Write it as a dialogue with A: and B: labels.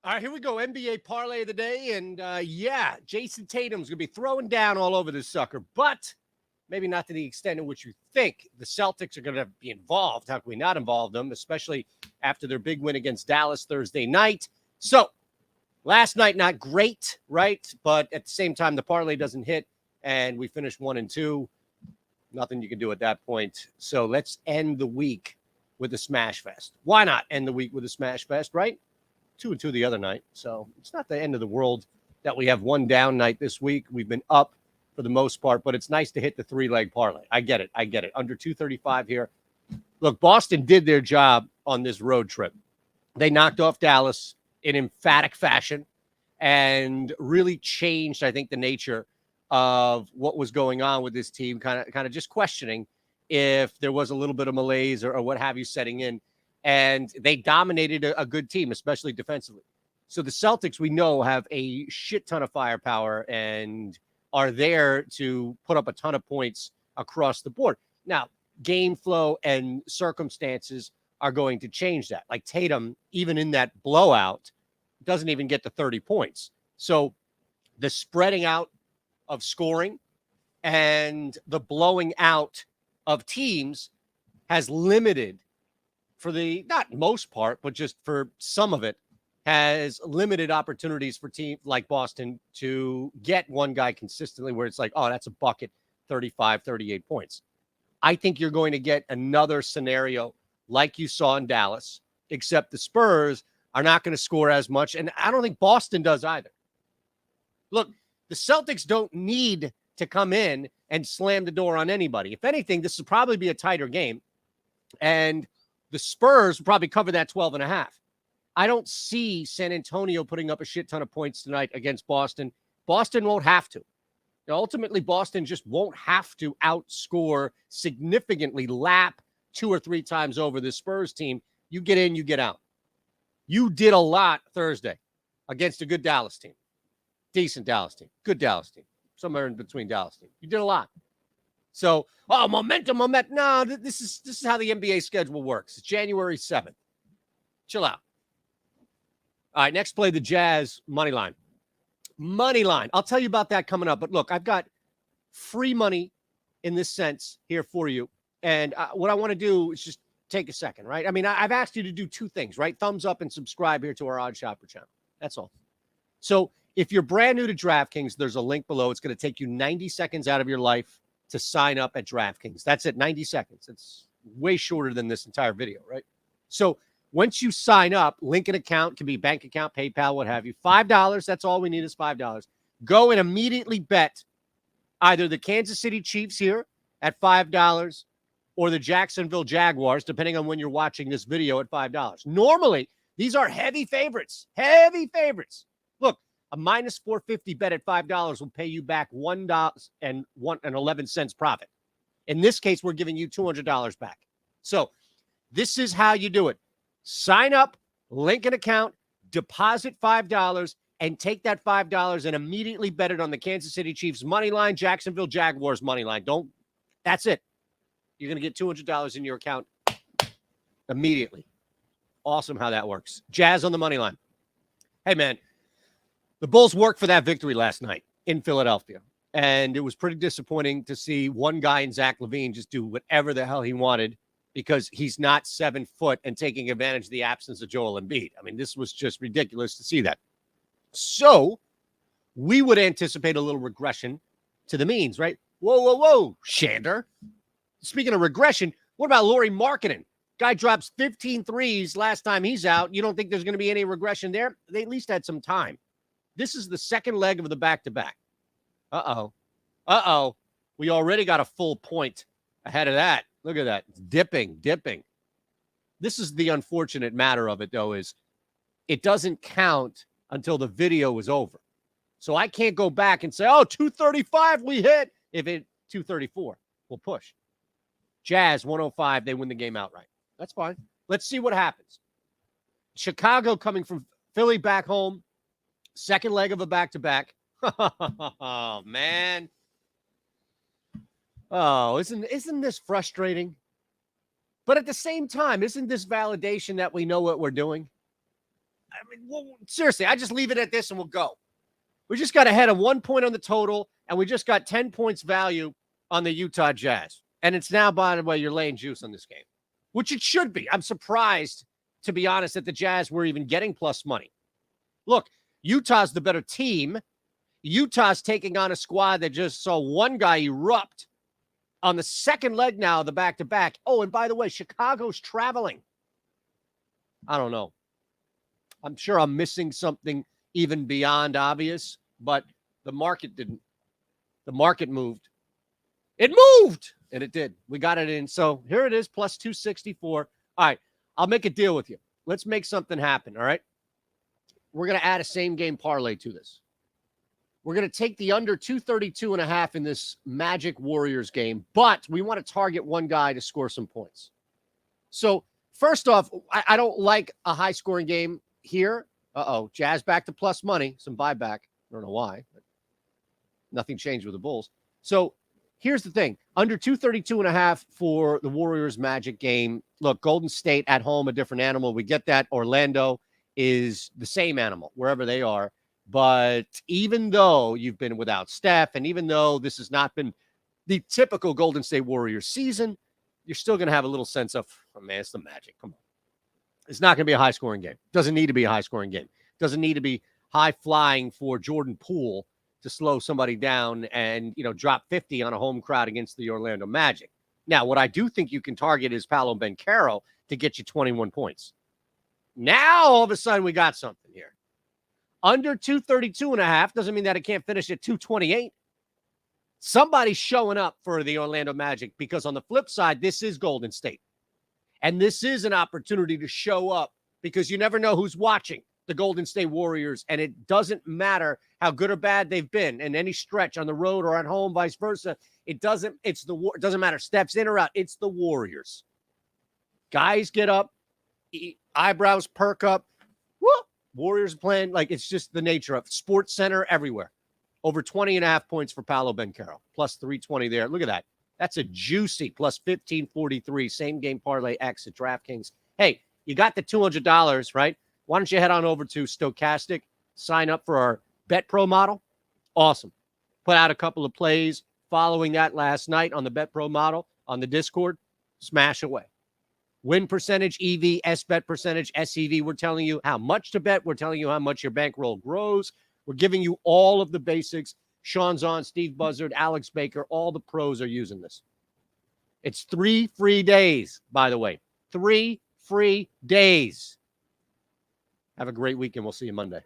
A: All right, here we go. NBA parlay of the day. And yeah, Jason Tatum's going to be throwing down all over this sucker, but maybe not to the extent in which you think. The Celtics are going to be involved. How can we not involve them, especially after their big win against Dallas Thursday night? So last night, not great, right? But at the same time, the parlay doesn't hit, and we finished 1-2. Nothing you can do at that point. So let's end the week with a smash fest. Why not end the week with a smash fest, right? 2-2 the other night. So it's not the end of the world that we have one down night this week. We've been up for the most part, but it's nice to hit the 3-leg parlay. I get it. Under 235 here. Look, Boston did their job on this road trip. They knocked off Dallas in emphatic fashion and really changed, I think, the nature of what was going on with this team, kind of just questioning if there was a little bit of malaise or what have you setting in. And they dominated a good team, especially defensively. So the Celtics, we know, have a shit ton of firepower and are there to put up a ton of points across the board. Now, game flow and circumstances are going to change that. Like Tatum, even in that blowout, doesn't even get to 30 points. So the spreading out of scoring and the blowing out of teams has limited, for the not most part, but just for some of it, has limited opportunities for teams like Boston to get one guy consistently where it's like, oh, that's a bucket, 35, 38 points. I think you're going to get another scenario like you saw in Dallas, except the Spurs are not going to score as much, and I don't think Boston does either. Look, the Celtics don't need to come in and slam the door on anybody. If anything, this will probably be a tighter game, and the Spurs will probably cover that 12.5. I don't see San Antonio putting up a shit ton of points tonight against Boston. Boston won't have to. Ultimately, Boston just won't have to outscore significantly, lap 2 or 3 times over the Spurs team. You get in, you get out. You did a lot Thursday against a good Dallas team. Decent Dallas team. Good Dallas team. Somewhere in between Dallas team. You did a lot. So, momentum. No, this is how the NBA schedule works. It's January 7th. Chill out. All right, next play, the Jazz money line. Money line. I'll tell you about that coming up. But look, I've got free money in this sense here for you. And what I want to do is just take a second, right? I mean, I've asked you to do 2 things, right? Thumbs up and subscribe here to our Odd Shopper channel. That's all. So if you're brand new to DraftKings, there's a link below. It's going to take you 90 seconds out of your life to sign up at DraftKings. That's it, 90 seconds. It's way shorter than this entire video, right? So once you sign up, link an account, can be bank account, PayPal, what have you. $5, that's all we need is $5. Go and immediately bet either the Kansas City Chiefs here at $5 or the Jacksonville Jaguars, depending on when you're watching this video, at $5. Normally, these are heavy favorites. Heavy favorites. Look, a minus 450 bet at $5 will pay you back $1.11 profit. In this case, we're giving you $200 back. So this is how you do it. Sign up, link an account, deposit $5, and take that $5 and immediately bet it on the Kansas City Chiefs money line, Jacksonville Jaguars money line. That's it. You're going to get $200 in your account immediately. Awesome how that works. Jazz on the money line. Hey, man. The Bulls worked for that victory last night in Philadelphia, and it was pretty disappointing to see one guy in Zach LaVine just do whatever the hell he wanted because he's not 7 foot and taking advantage of the absence of Joel Embiid. I mean, this was just ridiculous to see that. So we would anticipate a little regression to the means, right? Whoa, Shander. Speaking of regression, what about Lauri Markkanen? Guy drops 15 threes last time he's out. You don't think there's going to be any regression there? They at least had some time. This is the second leg of the back-to-back. Uh-oh. We already got a full point ahead of that. Look at that. It's dipping. This is the unfortunate matter of it, though, is it doesn't count until the video is over. So I can't go back and say, 235 we hit. If it 234, we'll push. Jazz, 105, they win the game outright. That's fine. Let's see what happens. Chicago coming from Philly back home. Second leg of a back-to-back. Oh, man. Oh, isn't this frustrating? But at the same time, isn't this validation that we know what we're doing? seriously, I just leave it at this and we'll go. We just got ahead of 1 point on the total, and we just got 10 points value on the Utah Jazz. And it's now, by the way, you're laying juice on this game, which it should be. I'm surprised, to be honest, that the Jazz were even getting plus money. Look, Utah's the better team. Utah's taking on a squad that just saw one guy erupt on the second leg now of the back-to-back. Oh, and by the way, Chicago's traveling. I don't know. I'm sure I'm missing something even beyond obvious, but the market didn't. The market moved. It moved, and it did. We got it in. So here it is, plus 264. All right, I'll make a deal with you. Let's make something happen, all right? We're going to add a same-game parlay to this. We're going to take the under 232.5 in this Magic Warriors game, but we want to target one guy to score some points. So first off, I don't like a high-scoring game here. Jazz back to plus money, some buyback. I don't know why, but nothing changed with the Bulls. So here's the thing. Under 232.5 for the Warriors Magic game. Look, Golden State at home, a different animal. We get that. Orlando is the same animal, wherever they are. But even though you've been without Steph, and even though this has not been the typical Golden State Warriors season, you're still going to have a little sense of, oh, man, it's the Magic. Come on. It's not going to be a high-scoring game. Doesn't need to be a high-scoring game. Doesn't need to be high-flying for Jordan Poole to slow somebody down and, drop 50 on a home crowd against the Orlando Magic. Now, what I do think you can target is Paolo Banchero to get you 21 points. Now, all of a sudden, we got something here. Under 232.5 doesn't mean that it can't finish at 228. Somebody's showing up for the Orlando Magic because on the flip side, this is Golden State. And this is an opportunity to show up because you never know who's watching the Golden State Warriors. And it doesn't matter how good or bad they've been in any stretch on the road or at home, vice versa. It doesn't matter. Steps in or out. It's the Warriors. Guys get up, eyebrows perk up. Woo! Warriors playing like it's just the nature of Sports Center everywhere. Over 20.5 points for Paolo Banchero, plus 320 there. Look at that. That's a juicy plus 1543 same game parlay X at DraftKings. Hey, you got the $200, right? Why don't you head on over to Stochastic, sign up for our Bet Pro model? Awesome. Put out a couple of plays following that last night on the Bet Pro model on the Discord. Smash away. Win percentage, EV, SBet percentage, SEV. We're telling you how much to bet. We're telling you how much your bankroll grows. We're giving you all of the basics. Sean Zahn, Steve Buzzard, Alex Baker, all the pros are using this. It's 3 free days, by the way. 3 free days. Have a great weekend. We'll see you Monday.